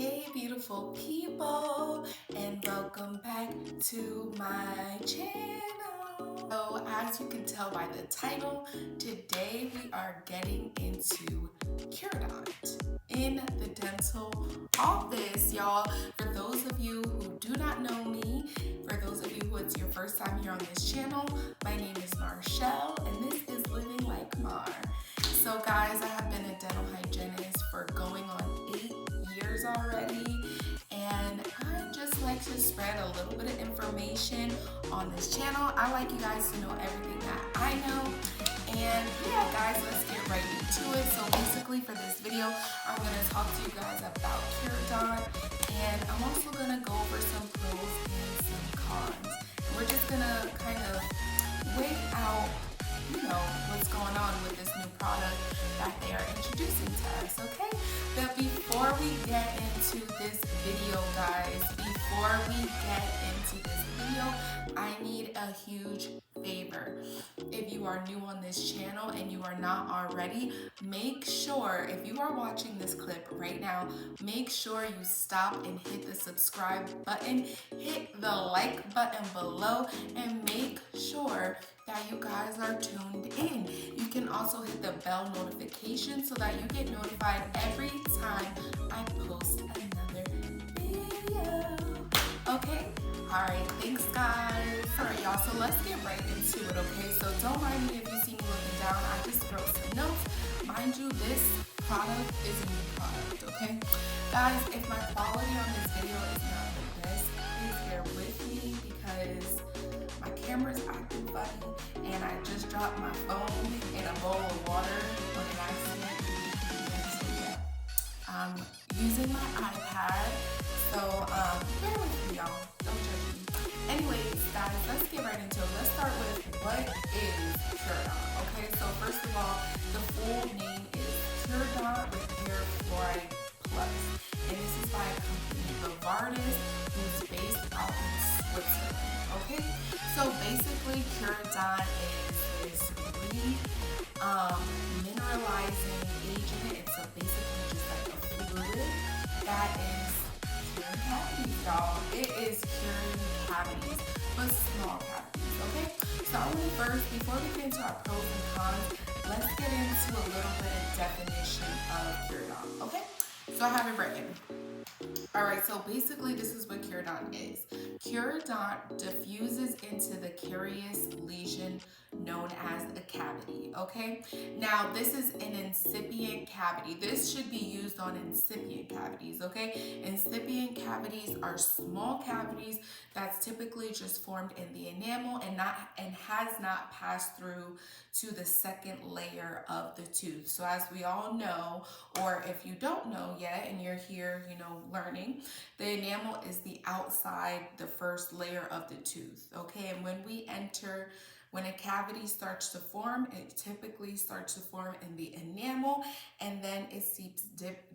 Hey beautiful people, and welcome back to my channel. So as you can tell by the title, today we are getting into Curodont in the dental office, y'all. For those of you who do not know me, for those of you who it's your first time here on this channel, my name is Marchelle and this is Living Like Mar. So guys, I have been a dental hygienist for going on 8 years already, and I just like to spread a little bit of information on this channel. I like you guys to know everything that I know, and yeah guys, let's get right into it. So basically for this video, I'm going to talk to you guys about Curodont, and I'm also going to go over some pros and some cons. We're just going to kind of weigh out what's going on with this new product that they are introducing to us, okay? But before we get into this video, guys, I need a huge favor. If you are new on this channel and you are not already, make sure, if you are watching this clip right now, make sure you stop and hit the subscribe button, hit the like button below, and make sure that you guys are tuned in. You can also hit the bell notification so that you get notified every time I post another video. Okay? Alright, thanks guys. Alright y'all, so let's get right into it, okay? So don't mind me if you see me looking down. I just wrote some notes. Mind you, this product is a new product, okay? Guys, if my quality on this video is not the best, please bear with me because my camera's acting funny and I just dropped my phone in a bowl of water on an accident. So yeah, I'm using my iPad, so bear with me y'all, don't judge me. Anyways guys, let's get right into it. Let's start with what is Curodont, okay? So first of all, the full name is Curodont Repair Fluoride Plus, and this is by a company, Cavities, who's based out in Switzerland. Okay, so basically Curodont is this mineralizing agent. It's basically just like a fluid that is curing cavities, y'all. It is curing cavities, but small cavities, okay? So I want first, before we get into our pros and cons, let's get into a little bit of definition of Curodont, okay? So I have it written. Alright, so basically this is what Curodont is. Curodont diffuses into the carious lesion known as a cavity, okay? Now, this is an incipient cavity. This should be used on incipient cavities, okay? Incipient cavities are small cavities that's typically just formed in the enamel and has not passed through to the second layer of the tooth. So as we all know, or if you don't know yet and you're here, learning, the enamel is the outside, the first layer of the tooth, okay? And when a cavity starts to form, it typically starts to form in the enamel, and then it seeps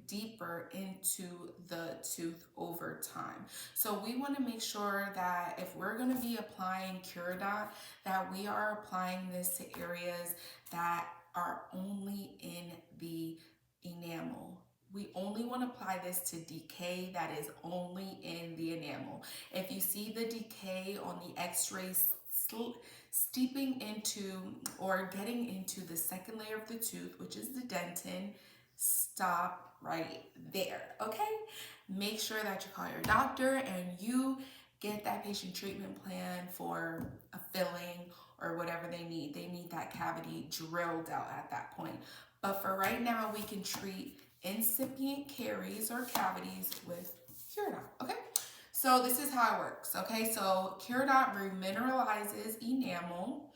deeper into the tooth over time. So we want to make sure that if we're going to be applying Curodont, that we are applying this to areas that are only in the enamel. We only want to apply this to decay that is only in the enamel. If you see the decay on the x-rays steeping into or getting into the second layer of the tooth, which is the dentin, stop right there, okay? Make sure that you call your doctor and you get that patient treatment plan for a filling or whatever they need. They need that cavity drilled out at that point. But for right now, we can treat incipient caries or cavities with Curodont, okay? So this is how it works, okay? So Curodont remineralizes enamel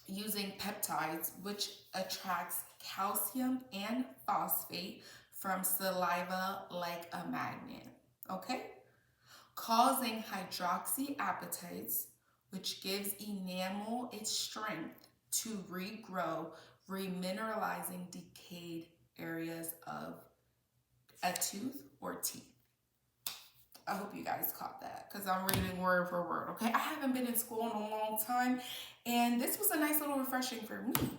using peptides, which attracts calcium and phosphate from saliva like a magnet, okay? Causing hydroxyapatites, which gives enamel its strength to regrow, remineralizing decayed areas of a tooth or teeth. I hope you guys caught that because I'm reading word for word, okay? I haven't been in school in a long time, and this was a nice little refreshing for me.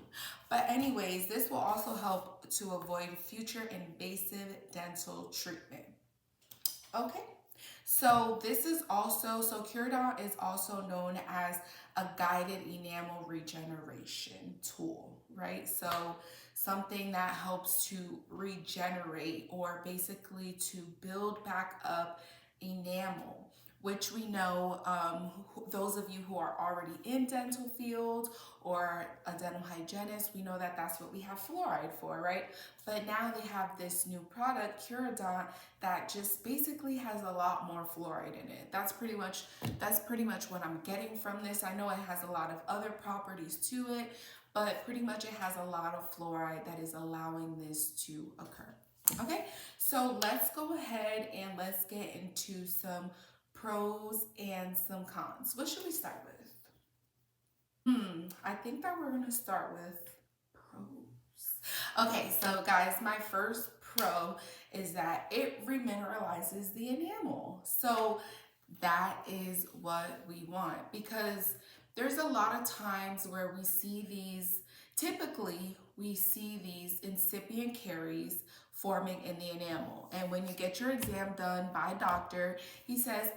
But anyways, this will also help to avoid future invasive dental treatment. Okay. So this is also, so Curodont is also known as a guided enamel regeneration tool, right? So something that helps to regenerate or basically to build back up enamel, which we know, those of you who are already in dental field or a dental hygienist, we know that that's what we have fluoride for, right? But now they have this new product, Curodont, that just basically has a lot more fluoride in it. That's pretty much what I'm getting from this. I know it has a lot of other properties to it, but pretty much it has a lot of fluoride that is allowing this to occur. Okay, so let's go ahead and let's get into some pros and some cons. What should we start with? I think that we're gonna start with pros. Okay, so guys, my first pro is that it remineralizes the enamel. So that is what we want, because there's a lot of times where we see these, typically we see these incipient caries forming in the enamel. And when you get your exam done by a doctor, he says,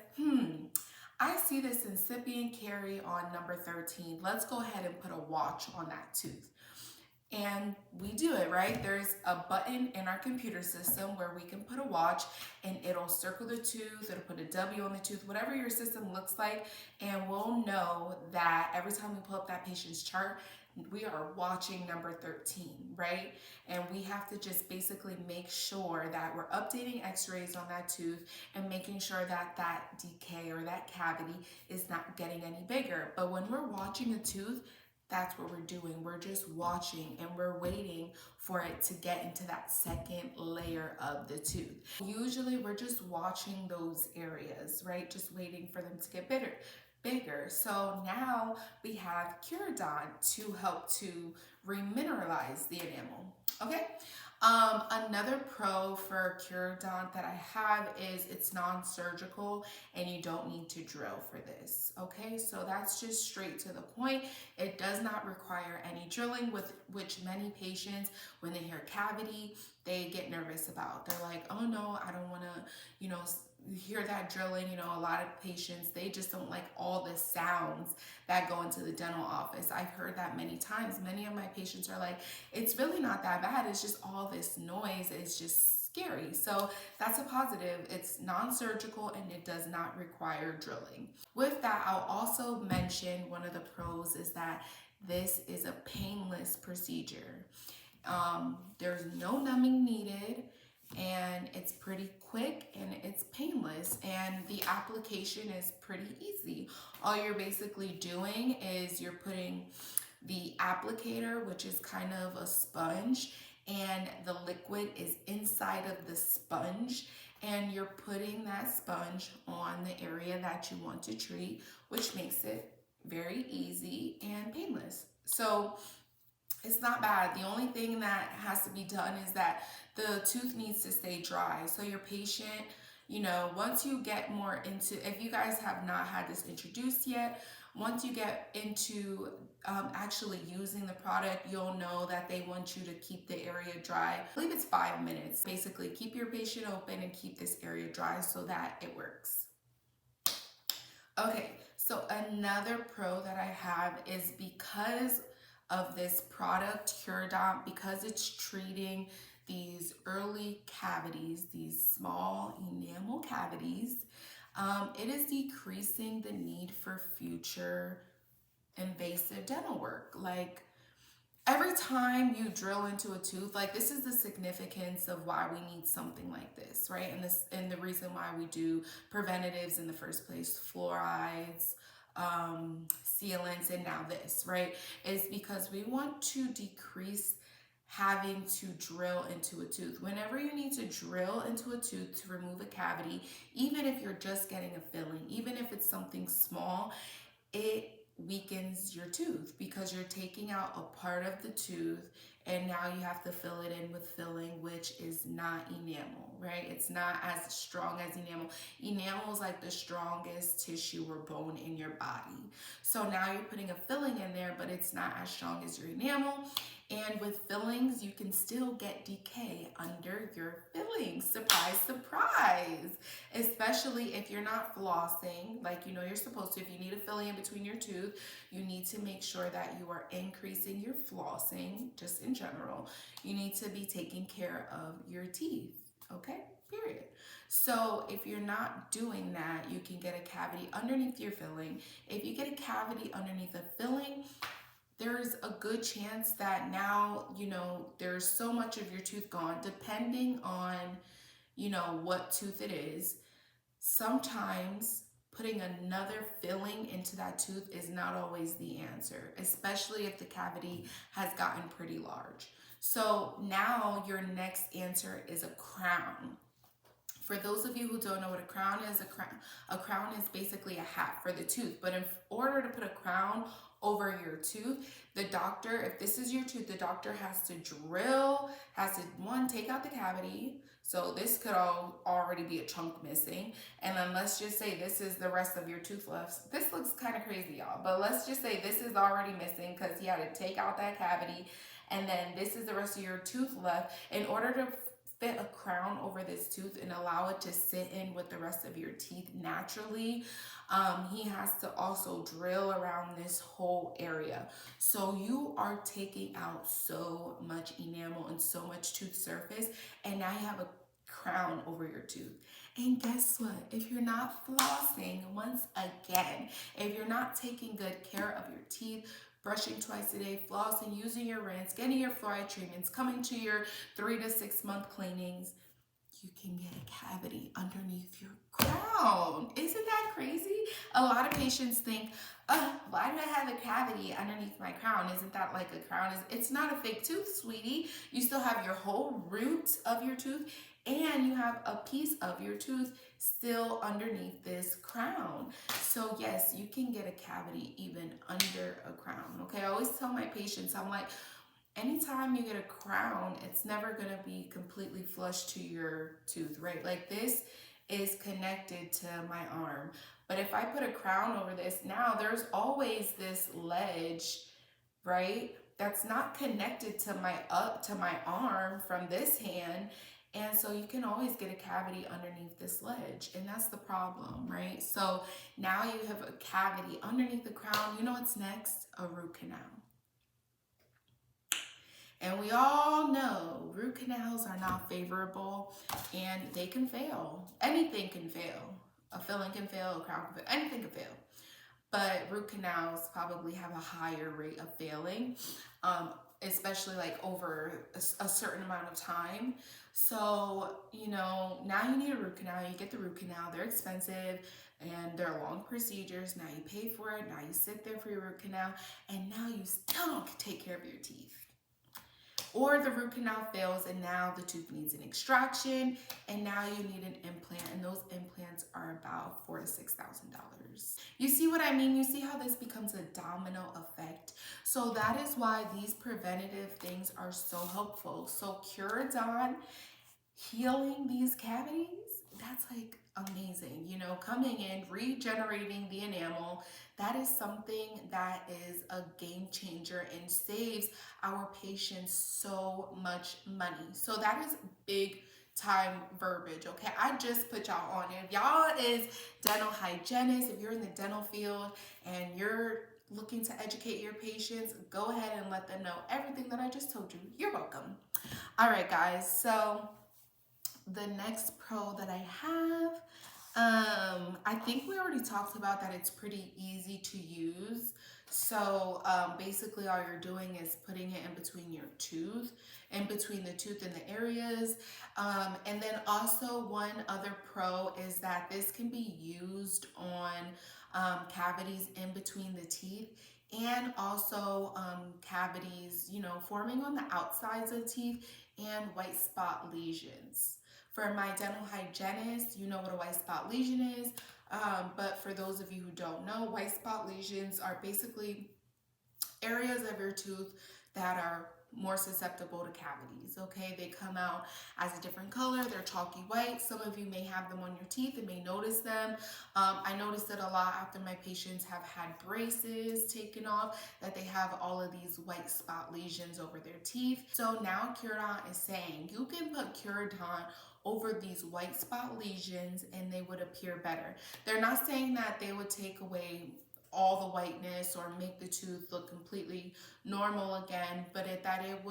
I see this incipient carie on number 13. Let's go ahead and put a watch on that tooth. And we do it, right? There's a button in our computer system where we can put a watch and it'll circle the tooth, it'll put a W on the tooth, whatever your system looks like, and we'll know that every time we pull up that patient's chart, we are watching number 13, right? And we have to just basically make sure that we're updating x-rays on that tooth and making sure that that decay or that cavity is not getting any bigger. But when we're watching a tooth, that's what we're doing. We're just watching and we're waiting for it to get into that second layer of the tooth. Usually we're just watching those areas, right? Just waiting for them to get bigger. So now we have Curodont to help to remineralize the enamel. Okay. Another pro for Curodont that I have is it's non-surgical and you don't need to drill for this. Okay, so that's just straight to the point. It does not require any drilling, with which many patients, when they hear cavity, they get nervous about. They're like, oh no, I don't want to, hear that drilling. A lot of patients, they just don't like all the sounds that go into the dental office. I've heard that many times. Many of my patients are like, it's really not that bad. It's just all this noise. It's just scary. So that's a positive. It's non-surgical and it does not require drilling. With that, I'll also mention one of the pros is that this is a painless procedure. There's no numbing needed, and it's pretty quick and it's painless, and the application is pretty easy. All you're basically doing is you're putting the applicator, which is kind of a sponge, and the liquid is inside of the sponge, and you're putting that sponge on the area that you want to treat, which makes it very easy and painless. So it's not bad. The only thing that has to be done is that the tooth needs to stay dry. So your patient, once you get more into, if you guys have not had this introduced yet, once you get into actually using the product, you'll know that they want you to keep the area dry. I believe it's 5 minutes. Basically, keep your patient open and keep this area dry so that it works. Okay, so another pro that I have is because of this product, Curodont, because it's treating these early cavities, these small enamel cavities, it is decreasing the need for future invasive dental work. Like, every time you drill into a tooth, like, this is the significance of why we need something like this, right? And the reason why we do preventatives in the first place, fluorides, sealants, and now this, right, is because we want to decrease having to drill into a tooth. Whenever you need to drill into a tooth to remove a cavity, even if you're just getting a filling, even if it's something small, it weakens your tooth because you're taking out a part of the tooth and now you have to fill it in with filling, which is not enamel, right? It's not as strong as enamel. Enamel is like the strongest tissue or bone in your body. So now you're putting a filling in there, but it's not as strong as your enamel. And with fillings, you can still get decay under your fillings. Surprise, surprise. Especially if you're not flossing like you know you're supposed to. If you need a filling in between your tooth, you need to make sure that you are increasing your flossing, just in general. You need to be taking care of your teeth, okay? Period. So if you're not doing that, you can get a cavity underneath your filling. If you get a cavity underneath a filling, there's a good chance that now, you know, there's so much of your tooth gone, depending on, you know, what tooth it is. Sometimes putting another filling into that tooth is not always the answer, especially if the cavity has gotten pretty large. So now your next answer is a crown. For those of you who don't know what a crown is, a crown is basically a hat for the tooth. But in order to put a crown over your tooth, the doctor, if this is your tooth, the doctor has to drill, has to, one, take out the cavity. So this could already be a chunk missing. And then let's just say this is the rest of your tooth left. This looks kind of crazy, y'all. But let's just say this is already missing because he had to take out that cavity. And then this is the rest of your tooth left. In order to fit a crown over this tooth and allow it to sit in with the rest of your teeth naturally, he has to also drill around this whole area. So you are taking out so much enamel and so much tooth surface, and now you have a crown over your tooth. And guess what? If you're not flossing, once again, if you're not taking good care of your teeth, brushing twice a day, flossing, using your rinse, getting your fluoride treatments, coming to your 3 to 6 month cleanings, you can get a cavity underneath your crown. Isn't that crazy? A lot of patients think, why do I have a cavity underneath my crown? Isn't that like a crown? It's not a fake tooth, sweetie. You still have your whole root of your tooth, and you have a piece of your tooth still underneath this crown. So yes, you can get a cavity even under a crown, okay? I always tell my patients, I'm like, anytime you get a crown, it's never gonna be completely flush to your tooth, right? Like this is connected to my arm. But if I put a crown over this, now there's always this ledge, right? That's not connected to my arm from this hand. And so you can always get a cavity underneath this ledge, and that's the problem, right? So now you have a cavity underneath the crown. You know what's next? A root canal. And we all know root canals are not favorable, and they can fail. Anything can fail. A filling can fail, a crown can fail, anything can fail. But root canals probably have a higher rate of failing, especially like over a certain amount of time. So, you know, now you need a root canal. You get the root canal. They're expensive and they're long procedures. Now you pay for it. Now you sit there for your root canal, and now you still don't take care of your teeth. Or the root canal fails and now the tooth needs an extraction, and now you need an implant, and those implants are about $4,000 to $6,000. You see what I mean? You see how this becomes a domino effect? So that is why these preventative things are so helpful. So Curodont, healing these cavities, that's like amazing. You know, coming in, regenerating the enamel, that is something that is a game changer and saves our patients so much money. So that is big time verbiage, okay? I just put y'all on it. If y'all is dental hygienists, if you're in the dental field and you're looking to educate your patients, go ahead and let them know everything that I just told you. You're welcome. All right, guys, so the next pro that I have, I think we already talked about that it's pretty easy to use. So basically all you're doing is putting it in between your tooth, in between the tooth and the areas. And then also one other pro is that this can be used on cavities in between the teeth, and also cavities, you know, forming on the outsides of teeth, and white spot lesions. For my dental hygienist, you know what a white spot lesion is, but for those of you who don't know, white spot lesions are basically areas of your tooth that are more susceptible to cavities, okay? They come out as a different color, they're chalky white. Some of you may have them on your teeth and may notice them. I noticed it a lot after my patients have had braces taken off, that they have all of these white spot lesions over their teeth. So now Curodont is saying you can put Curodont over these white spot lesions and they would appear better. They're not saying that they would take away all the whiteness or make the tooth look completely normal again, but that it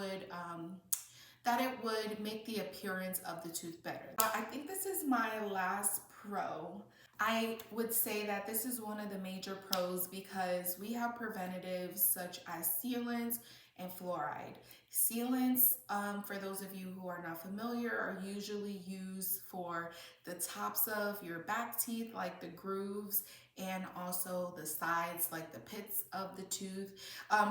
would make the appearance of the tooth better. I think this is my last pro. I would say that this is one of the major pros because we have preventatives such as sealants and fluoride. Sealants, for those of you who are not familiar, are usually used for the tops of your back teeth, like the grooves, and also the sides, like the pits of the tooth.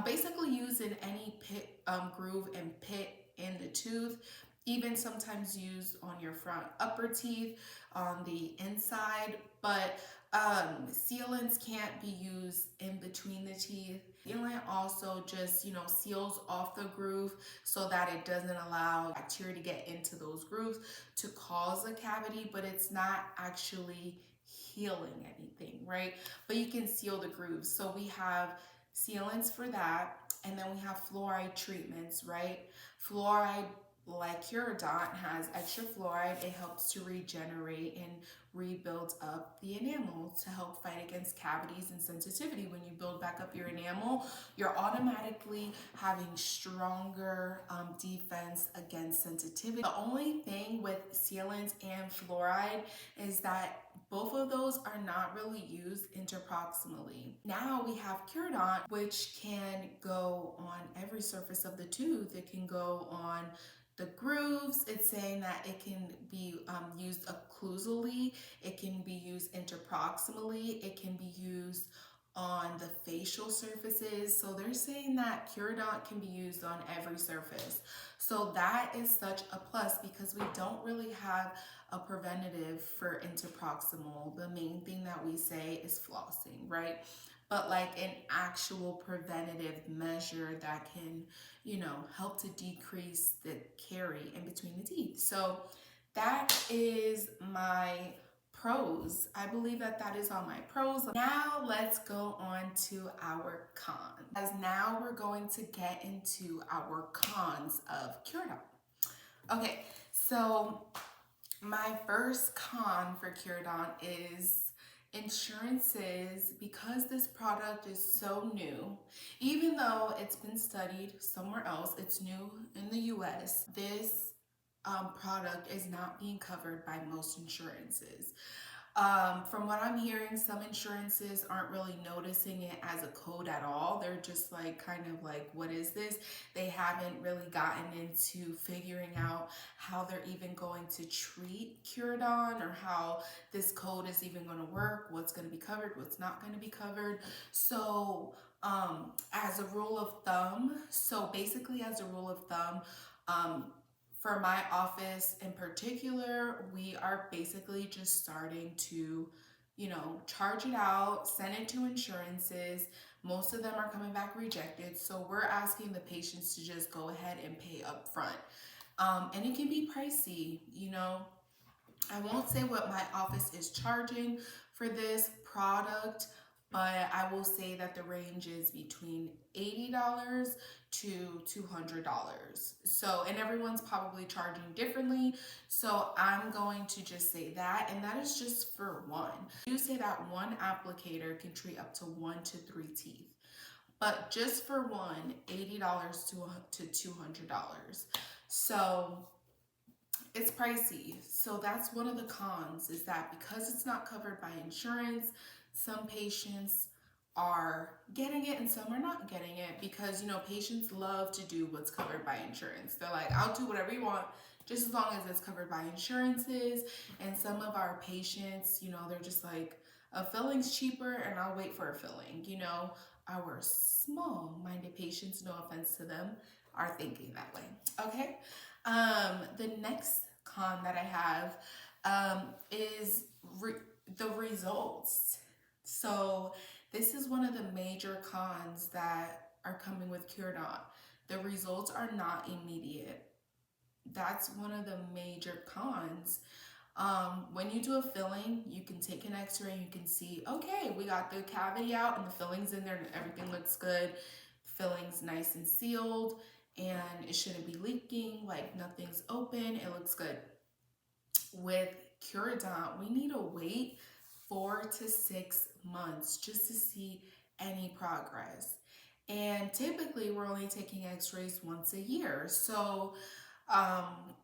Basically used in any pit, groove and pit in the tooth, even sometimes used on your front upper teeth on the inside, but sealants can't be used in between the teeth. Sealant also just, seals off the groove so that it doesn't allow bacteria to get into those grooves to cause a cavity, but it's not actually healing anything, right? But you can seal the grooves. So we have sealants for that, and then we have fluoride treatments, right? Fluoride, like Curodont, has extra fluoride. It helps to regenerate and rebuild up the enamel to help fight against cavities and sensitivity. When you build back up your enamel, you're automatically having stronger defense against sensitivity. The only thing with sealants and fluoride is that both of those are not really used interproximally. Now we have Curodont, which can go on every surface of the tooth. It can go on the grooves. It's saying that it can be used occlusally, it can be used interproximally, it can be used on the facial surfaces. So they're saying that Curodont can be used on every surface. So that is such a plus because we don't really have a preventative for interproximal. The main thing that we say is flossing, right? But like an actual preventative measure that can, help to decrease the carie in between the teeth. So that is my pros. I believe that is all my pros. Now let's go on to our cons. As now we're going to get into our cons of Curodont. Okay, so my first con for Curodont is insurances. Because this product is so new, even though it's been studied somewhere else, it's new in the US, this product is not being covered by most insurances. From what I'm hearing, some insurances aren't really noticing it as a code at all. They're just kind of like, what is this? They haven't really gotten into figuring out how they're even going to treat Curodont or how this code is even going to work, what's going to be covered, what's not going to be covered. So as a rule of thumb, for my office in particular, we are basically just starting to, charge it out, send it to insurances. Most of them are coming back rejected. So we're asking the patients to just go ahead and pay up front. And it can be pricey, I won't say what my office is charging for this product, but I will say that the range is between $80 to $200. So, and everyone's probably charging differently. So I'm going to just say that, and that is just for one. You say that one applicator can treat up to 1 to 3 teeth. But just for one, $80 to $200. So it's pricey. So that's one of the cons, is that because it's not covered by insurance, some patients are getting it and some are not getting it because, patients love to do what's covered by insurance. They're like, I'll do whatever you want, just as long as it's covered by insurances. And some of our patients, they're just like, a filling's cheaper and I'll wait for a filling. Our small-minded patients, no offense to them, are thinking that way. Okay. The next con that I have is the results. So this is one of the major cons that are coming with Curodont. The results are not immediate. That's one of the major cons. When you do a filling, you can take an x-ray and you can see, okay, we got the cavity out and the filling's in there and everything looks good. The filling's nice and sealed and it shouldn't be leaking, like nothing's open, it looks good. With Curodont, we need to wait 4 to 6 months just to see any progress. And typically we're only taking x-rays once a year. So um,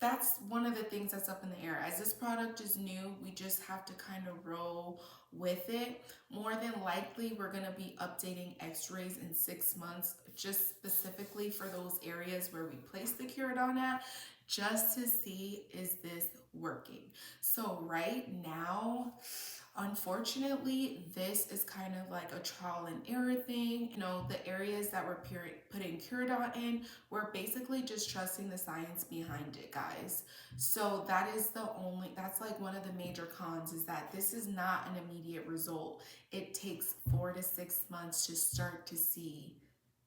that's one of the things that's up in the air. As this product is new, we just have to kind of roll with it. More than likely, we're going to be updating x-rays in 6 months, just specifically for those areas where we place the Curodont at, just to see, is this working? So right now, unfortunately, this is kind of like a trial and error thing. You know, the areas that we're putting Curodont in, we're basically just trusting the science behind it, guys. So that's like one of the major cons, is that this is not an immediate result. It takes 4 to 6 months to start to see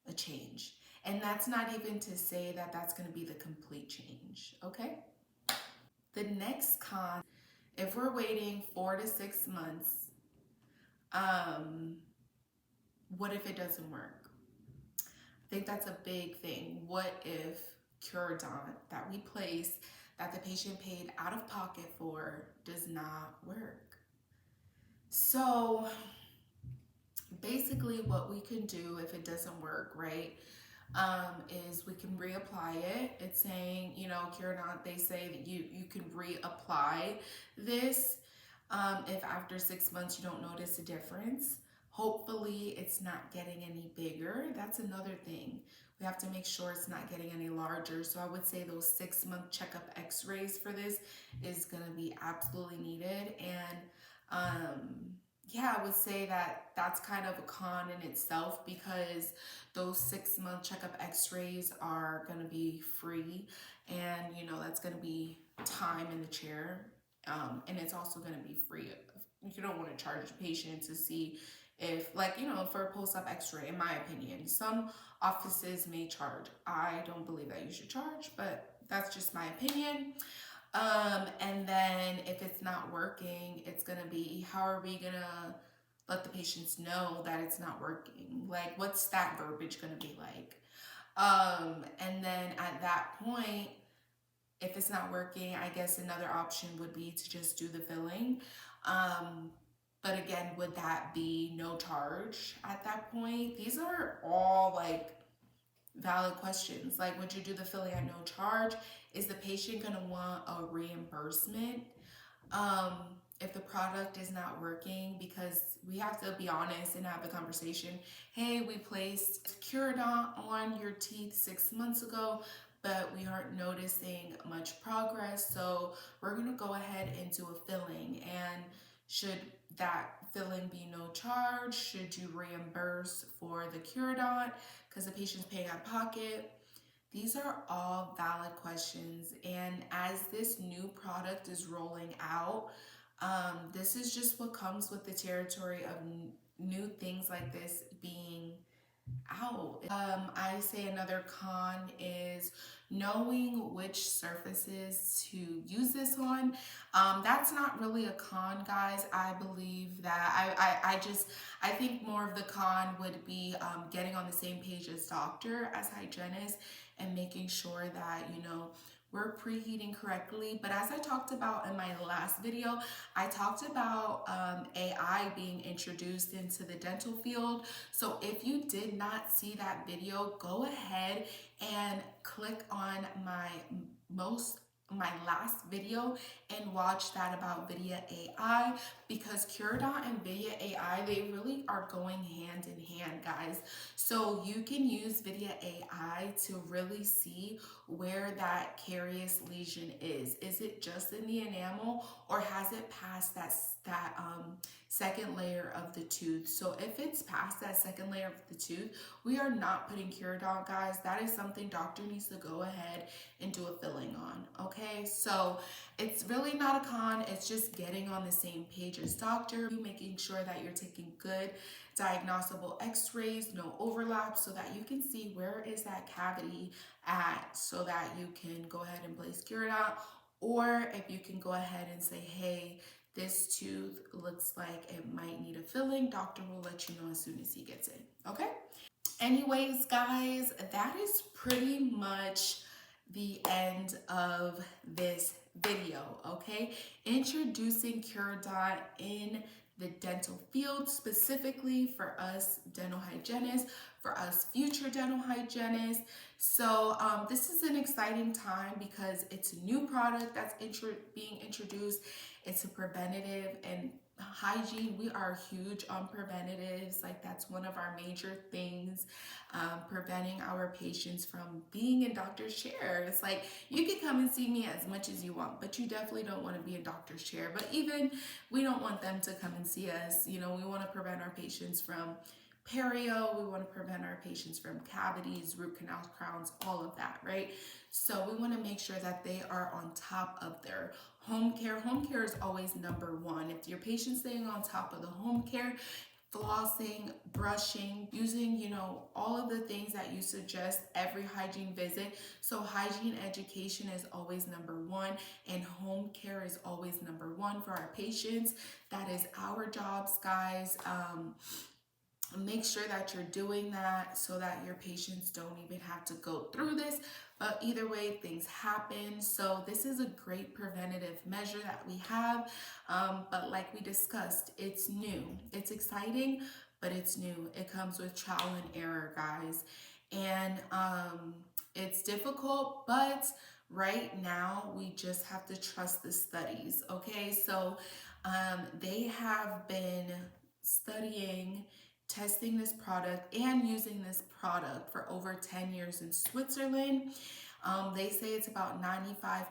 a change. And that's not even to say that that's going to be the complete change, okay? The next con, if we're waiting 4 to 6 months, what if it doesn't work? I think that's a big thing. What if Curodont that we place, that the patient paid out of pocket for, does not work? So basically what we can do if it doesn't work, right, is we can reapply it. It's saying, you know, Curodont, they say that you can reapply this if after 6 months you don't notice a difference. Hopefully it's not getting any bigger. That's another thing. We have to make sure it's not getting any larger. So I would say those 6-month checkup x-rays for this is going to be absolutely needed. And yeah, I would say that that's kind of a con in itself, because those 6-month checkup x-rays are going to be free, and you know that's going to be time in the chair, and it's also going to be free. You don't want to charge a patient to see if, like, you know, for a post-op x-ray, in my opinion. Some offices may charge. I don't believe that you should charge, but that's just my opinion. And then if it's not working, it's gonna be, how are we gonna let the patients know that it's not working? Like, what's that verbiage gonna be like? And then at that point, if it's not working, I guess another option would be to just do the filling. But again, would that be no charge at that point? These are all like valid questions. Like, would you do the filling at no charge? Is the patient going to want a reimbursement if the product is not working? Because we have to be honest and have the conversation. Hey, we placed Curodont on your teeth 6 months ago, but we aren't noticing much progress. So we're going to go ahead and do a filling. And should that filling be no charge? Should you reimburse for the Curodont because the patient's paying out of pocket? These are all valid questions. And as this new product is rolling out, this is just what comes with the territory of new things like this being out. I say another con is knowing which surfaces to use this on. That's not really a con, guys. I believe that I think more of the con would be getting on the same page as doctor, as hygienist, and making sure that, you know, we're preheating correctly. But as I talked about in my last video, I talked about AI being introduced into the dental field. So if you did not see that video, go ahead and click on my last video and watch that about Vidya AI, because Curodont and Vidya AI, they really are going hand in hand, guys. So you can use Vidya AI to really see where that carious lesion is. Is it just in the enamel, or has it passed that second layer of the tooth? So if it's past that second layer of the tooth, we are not putting Curodont, guys. That is something doctor needs to go ahead and do a filling on, okay? okay? So it's really not a con, it's just getting on the same page as doctor, making sure that you're taking good diagnosable x-rays, no overlap, so that you can see where is that cavity at, so that you can go ahead and place Curodont, or if you can go ahead and say, hey, this tooth looks like it might need a filling, doctor will let you know as soon as he gets in, okay? Anyways, guys, that is pretty much the end of this video, okay? Introducing Curodont in the dental field, specifically for us dental hygienists, for us future dental hygienists. So this is an exciting time because it's a new product that's being introduced. It's a preventative, and hygiene, we are huge on preventatives. Like, that's one of our major things, preventing our patients from being in doctor's chair. It's like, you can come and see me as much as you want, but you definitely don't want to be in doctor's chair. But even we don't want them to come and see us. You know, we want to prevent our patients from perio, we want to prevent our patients from cavities, root canals, crowns, all of that, right? So we want to make sure that they are on top of their home care. Home care is always number one. If your patient's staying on top of the home care, flossing, brushing, using, you know, all of the things that you suggest every hygiene visit. So hygiene education is always number one, and home care is always number one for our patients. That is our jobs, guys. Make sure that you're doing that so that your patients don't even have to go through this. But either way, things happen. So this is a great preventative measure that we have. But like we discussed, it's new. It's exciting, but it's new. It comes with trial and error, guys. And it's difficult, but right now we just have to trust the studies, okay? So they have been studying, testing this product and using this product for over 10 years in Switzerland. They say it's about 95%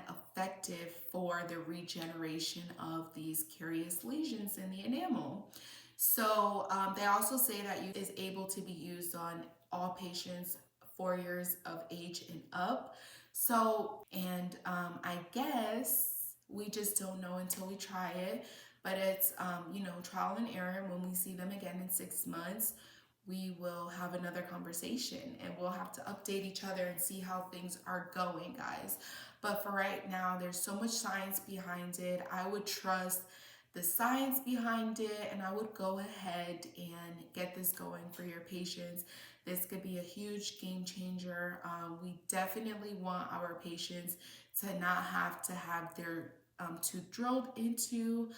effective for the regeneration of these carious lesions in the enamel. So they also say that it is able to be used on all patients 4 years of age and up. So, and I guess we just don't know until we try it. But it's, you know, trial and error. When we see them again in 6 months, we will have another conversation and we'll have to update each other and see how things are going, guys. But for right now, there's so much science behind it. I would trust the science behind it, and I would go ahead and get this going for your patients. This could be a huge game changer. We definitely want our patients to not have to have their tooth drilled into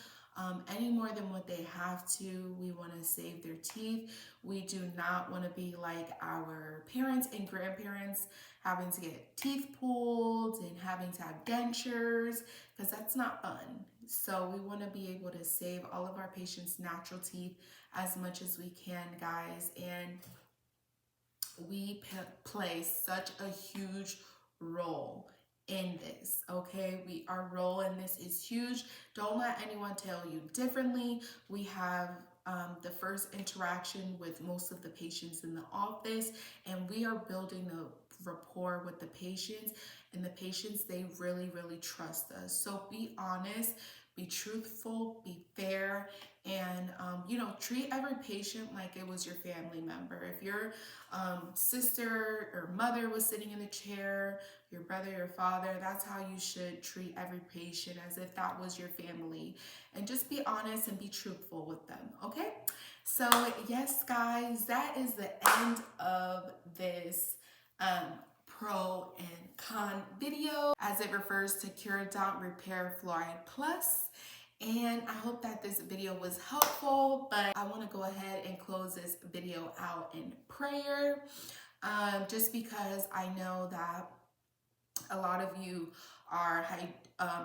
any more than what they have to. We want to save their teeth. We do not want to be like our parents and grandparents having to get teeth pulled and having to have dentures, because that's not fun. So we want to be able to save all of our patients' natural teeth as much as we can, guys. And we play such a huge role in this, okay? Our role in this is huge. Don't let anyone tell you differently. We have the first interaction with most of the patients in the office, and we are building the rapport with the patients, and the patients, they really, really trust us. So be honest, be truthful, be fair, and you know, treat every patient like it was your family member. If your sister or mother was sitting in the chair, your brother, your father, that's how you should treat every patient, as if that was your family. And just be honest and be truthful with them, okay? So yes, guys, that is the end of this pro and con video as it refers to Curodont Repair Fluoride Plus. And I hope that this video was helpful, but I want to go ahead and close this video out in prayer, just because I know that a lot of you are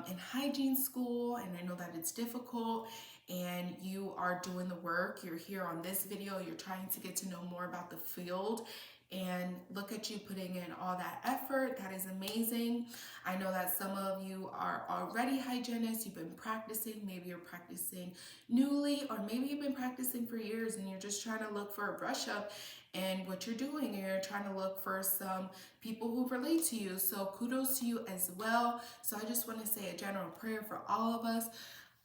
in hygiene school, and I know that it's difficult, and you are doing the work. You're here on this video, you're trying to get to know more about the field, and look at you putting in all that effort. That is amazing. I know that some of you are already hygienists. You've been practicing. Maybe you're practicing newly, or maybe you've been practicing for years and you're just trying to look for a brush up in what you're doing, and you're trying to look for some people who relate to you. So kudos to you as well. So I just want to say a general prayer for all of us.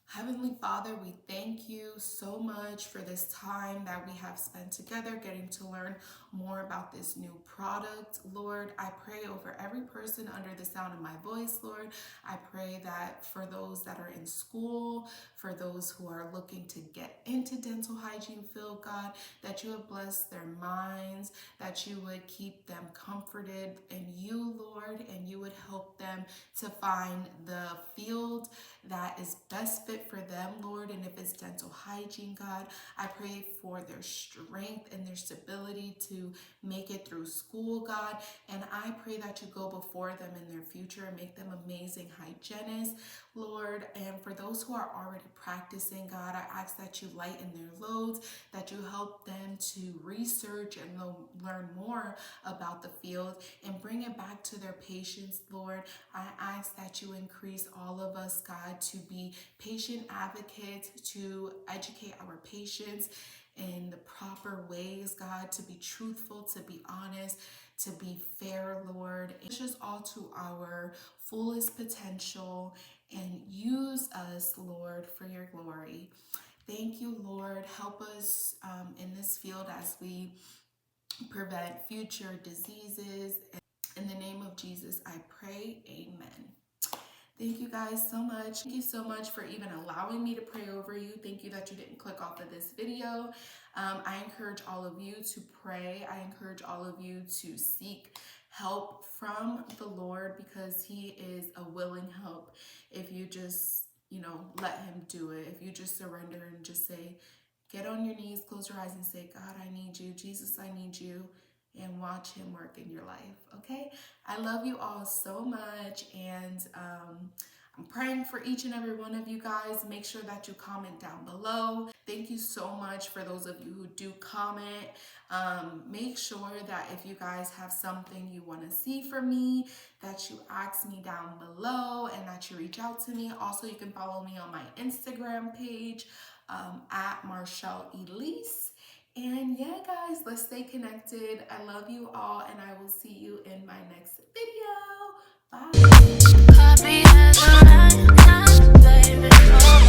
Heavenly Father, we thank you so much for this time that we have spent together getting to learn more about this new product. Lord, I pray over every person under the sound of my voice, Lord. I pray that for those that are in school, for those who are looking to get into dental hygiene field, God, that you would bless their minds, that you would keep them comforted in you, Lord, and you would help them to find the field that is best fit for them, Lord. And if it's dental hygiene, God, I pray for their strength and their stability to make it through school, God. And I pray that you go before them in their future and make them amazing hygienists, Lord. And for those who are already practicing, God, I ask that you lighten their loads, that you help them to research and learn more about the field and bring it back to their patients, Lord. I ask that you increase all of us, God, to be patient advocates, to educate our patients in the proper ways, God, to be truthful, to be honest, to be fair, Lord. It's just all to our fullest potential, and use us, Lord, for your glory. Thank you, Lord. Help us in this field as we prevent future diseases. In the name of Jesus, I pray. Amen. Thank you guys so much. Thank you so much for even allowing me to pray over you. Thank you that you didn't click off of this video. I encourage all of you to pray. I encourage all of you to seek help from the Lord, because he is a willing help if you just, let him do it. If you just surrender and just say, get on your knees, close your eyes and say, God, I need you. Jesus, I need you. And watch him work in your life, okay? I love you all so much, and I'm praying for each and every one of you guys. Make sure that you comment down below. Thank you so much for those of you who do comment. Make sure that if you guys have something you want to see from me, that you ask me down below and that you reach out to me. Also, you can follow me on my Instagram page at Marchelle Elise. And yeah, guys, let's stay connected. I love you all, and I will see you in my next video. Bye.